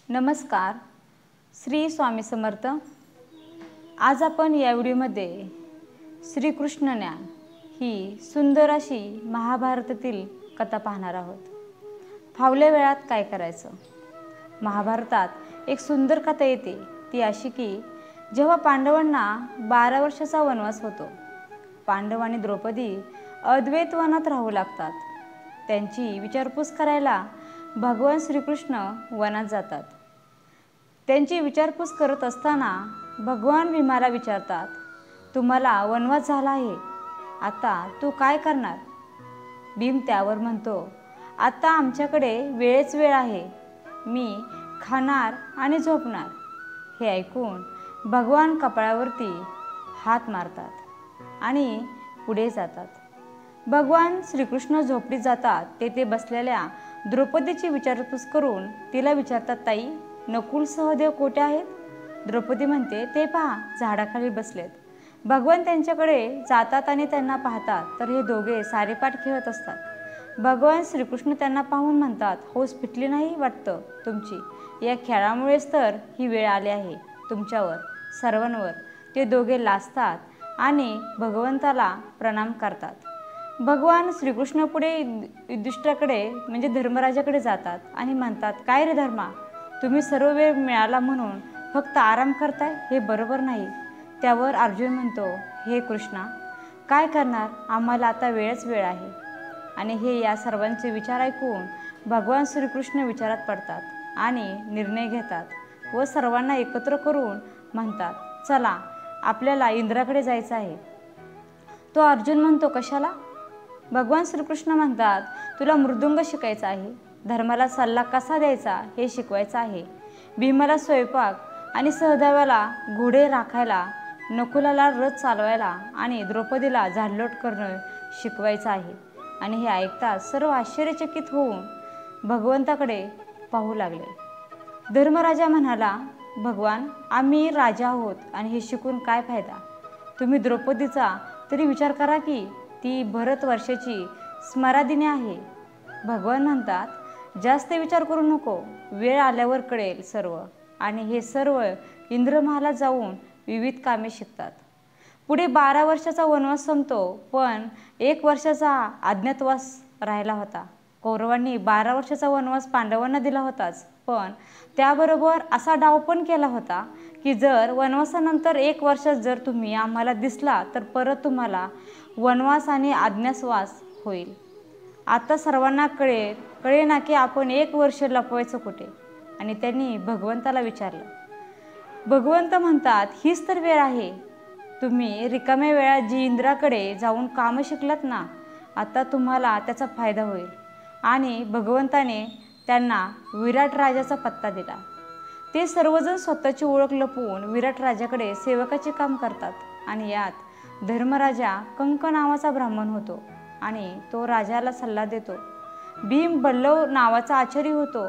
नमस्कार. श्री स्वामी समर्थ. आज आपण या व्हिडिओमध्ये श्रीकृष्ण ज्ञान ही सुंदर अशी महाभारतातील कथा पाहणार आहोत. फावल्या वेळात काय करायचं. महाभारतात एक सुंदर कथा येते. ती अशी की जेव्हा पांडवांना 12 वर्षाचा वनवास होतो, पांडव आणि द्रौपदी अद्वैत वनात राहू लागतात. त्यांची विचारपूस करायला भगवान श्रीकृष्ण वनात जातात. त्यांची विचारपूस करत असताना भगवान भीमाला विचारतात, तुम्हाला वनवास झाला आहे, आता तू काय करणार. भीम त्यावर म्हणतो, आता आमच्याकडे वेळच वेळ आहे, मी खाणार आणि झोपणार. हे ऐकून भगवान कपाळावरती हात मारतात आणि पुढे जातात. भगवान श्रीकृष्ण झोपडीत जातात. तेथे बसलेल्या द्रौपदीची विचारपूस करून तिला विचारतात, ताई नकुल सहदेव कोठे आहेत. द्रौपदी म्हणते, ते पहा झाडाखाली बसलेत. भगवान त्यांच्याकडे जातात आणि त्यांना पाहतात तर हे दोघे सारेपाट खेळत असतात. भगवान श्रीकृष्ण त्यांना पाहून म्हणतात, हौस फिटली नाही वाटतं तुमची. या खेळामुळेच तर ही वेळ आली आहे तुमच्यावर सर्वांवर. ते दोघे लाजतात आणि भगवंताला प्रणाम करतात. भगवान श्रीकृष्ण पुढे युधिष्ठिराकडे म्हणजे धर्मराजाकडे जातात आणि म्हणतात, काय रे धर्मा, तुम्ही सर्व वेळ मिळाला म्हणून फक्त आराम करताय, हे बरोबर नाही. त्यावर अर्जुन म्हणतो, हे कृष्णा काय करणार, आम्हाला आता वेळच वेळ आहे. आणि हे या सर्वांचे विचार ऐकून भगवान श्रीकृष्ण विचारात पडतात आणि निर्णय घेतात व सर्वांना एकत्र करून म्हणतात, चला आपल्याला इंद्राकडे जायचं आहे. तो अर्जुन म्हणतो, कशाला. भगवान श्रीकृष्ण म्हणतात, तुला मृदुंग शिकायचा आहे, धर्माला सल्ला कसा द्यायचा हे शिकवायचं आहे, भीमाला स्वयंपाक आणि सहदेवाला घोडे राखायला, नकुलाला रथ चालवायला आणि द्रौपदीला झाडलोट करणं शिकवायचं आहे. आणि हे ऐकताच सर्व आश्चर्यचकित होऊन भगवंताकडे पाहू लागले. धर्मराजा म्हणाला, भगवान आम्ही राजा आहोत आणि हे शिकून काय फायदा. तुम्ही द्रौपदीचा तरी विचार करा की ती भारतवर्षाची स्मरादिनी आहे. भगवान म्हणतात, जास्त विचार करू नको, वेळ आल्यावर कळेल सर्व. आणि हे सर्व इंद्रमहालात जाऊन विविध कामे शिकतात. पुढे 12 वर्षाचा वनवास संपतो, पण 1 वर्षाचा अज्ञातवास राहिला होता. कौरवांनी 12 वर्षाचा वनवास पांडवांना दिला होताच, पण त्याबरोबर असा डाव पण केला होता की जर वनवासानंतर 1 वर्षात जर तुम्ही आम्हाला दिसला तर परत तुम्हाला वनवास आणि अज्ञातवास होईल. आता सर्वांना कळेना की आपण 1 वर्ष लपवायचं कुठे. आणि त्यांनी भगवंताला विचारलं. भगवंत म्हणतात, हीच तर वेळ आहे. तुम्ही रिकाम्या वेळात जी इंद्राकडे जाऊन कामं शिकलात ना, आता तुम्हाला त्याचा फायदा होईल. आणि भगवंताने त्यांना विराट राजाचा पत्ता दिला. ते सर्वजण स्वतःची ओळख लपवून विराट राजाकडे सेवकाचे काम करतात. आणि यात धर्मराजा कंक नावाचा ब्राह्मण होतो आणि तो राजाला सल्ला देतो. भीम बल्लव नावाचा आचारी होतो.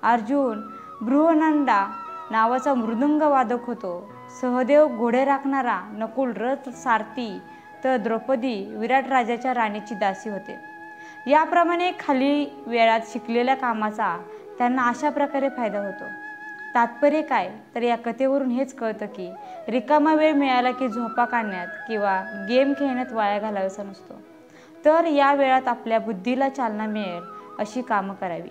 अर्जुन बृहनंदा नावाचा मृदुंग वादक होतो. सहदेव घोडे राखणारा, नकुल रथ सारथी, तर द्रौपदी विराट राजाच्या राणीची दासी होते. याप्रमाणे खाली वेळात शिकलेल्या कामाचा त्यांना अशा प्रकारे फायदा होतो. तात्पर्य काय, तर या कथेवरून हेच कळतं की रिकामा वेळ मिळाला की झोपा काढण्यात किंवा गेम खेळण्यात वाया घालावायचा नसतो, तर या वेळात आपल्या बुद्धीला चालना मिळेल अशी कामं करावी.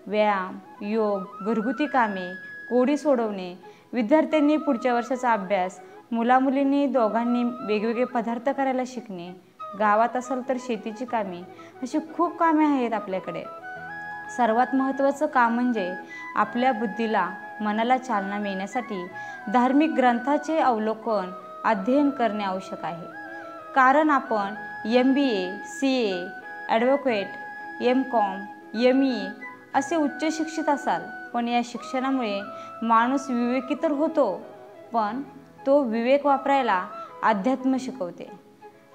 व्यायाम, योग, घरगुती कामे, कोडी सोडवणे, विद्यार्थ्यांनी पुढच्या वर्षाचा अभ्यास, मुलामुलींनी दोघांनी वेगवेगळे पदार्थ करायला शिकणे, गावात असेल तर शेतीची कामे, अशी खूप कामे आहेत आपल्याकडे. सर्वात महत्त्वाचं काम म्हणजे आपल्या बुद्धीला मनाला चालना मिळण्यासाठी धार्मिक ग्रंथाचे अवलोकन अध्ययन करणे आवश्यक आहे. कारण आपण MBA, CA, advocate, MCOM, ME असे उच्च शिक्षित असाल, पण या शिक्षणामुळे माणूस विवेकी तर होतो, पण तो विवेक वापरायला अध्यात्म शिकवते.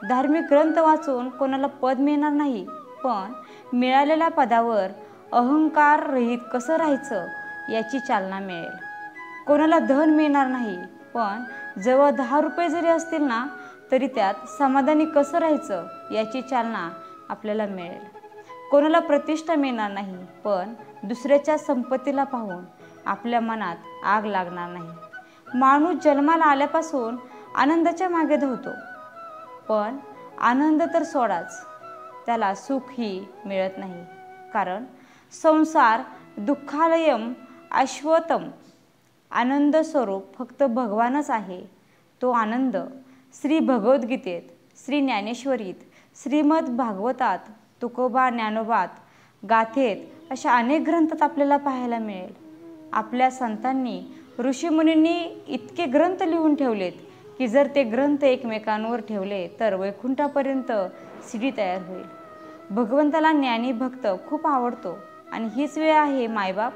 धार्मिक ग्रंथ वाचून कोणाला पद मिळणार नाही, पण मिळालेल्या पदावर अहंकार रहित कसं राहायचं याची चालना मिळेल. कोणाला धन मिळणार नाही, पण जवळ 10 रुपये जरी असतील ना तरी त्यात समाधानी कसं राहायचं याची चालना आपल्याला मिळेल. कोणाला प्रतिष्ठा मिळणार नाही, पण दुसऱ्याच्या संपत्तीला पाहून आपल्या मनात आग लागणार नाही। माणूस जन्माला आल्यापासून आनंदाच्या मागे धावतो, पण आनंद तर सोडाच, त्याला सुखही मिळत नाही। कारण संसार दुःखालयम अश्वतम, आनंद स्वरूप फक्त भगवानच आहे। तो आनंद श्री भगवद्गीतेत, श्री ज्ञानेश्वरीत, श्रीमद भागवतात, तुकोबा ज्ञानोबात, गाथेत अशा अनेक ग्रंथात आपल्याला पाहायला मिळेल। आपल्या संतांनी, ऋषीमुनींनी इतके ग्रंथ लिहून ठेवलेत की जर ते ग्रंथ एकमेकांवर ठेवले तर वैकुंठापर्यंत सीडी तयार होईल। भगवंताला ज्ञानी भक्त खूप आवडतो आणि हीच वेळ आहे मायबाप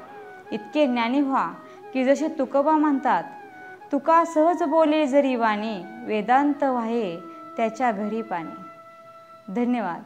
इतके ज्ञानी व्हा की जसे तुकोबा म्हणतात, तुका सहज बोले जरी वाणी, वेदांत वाहे त्याच्या घरी पाणी। धन्यवाद।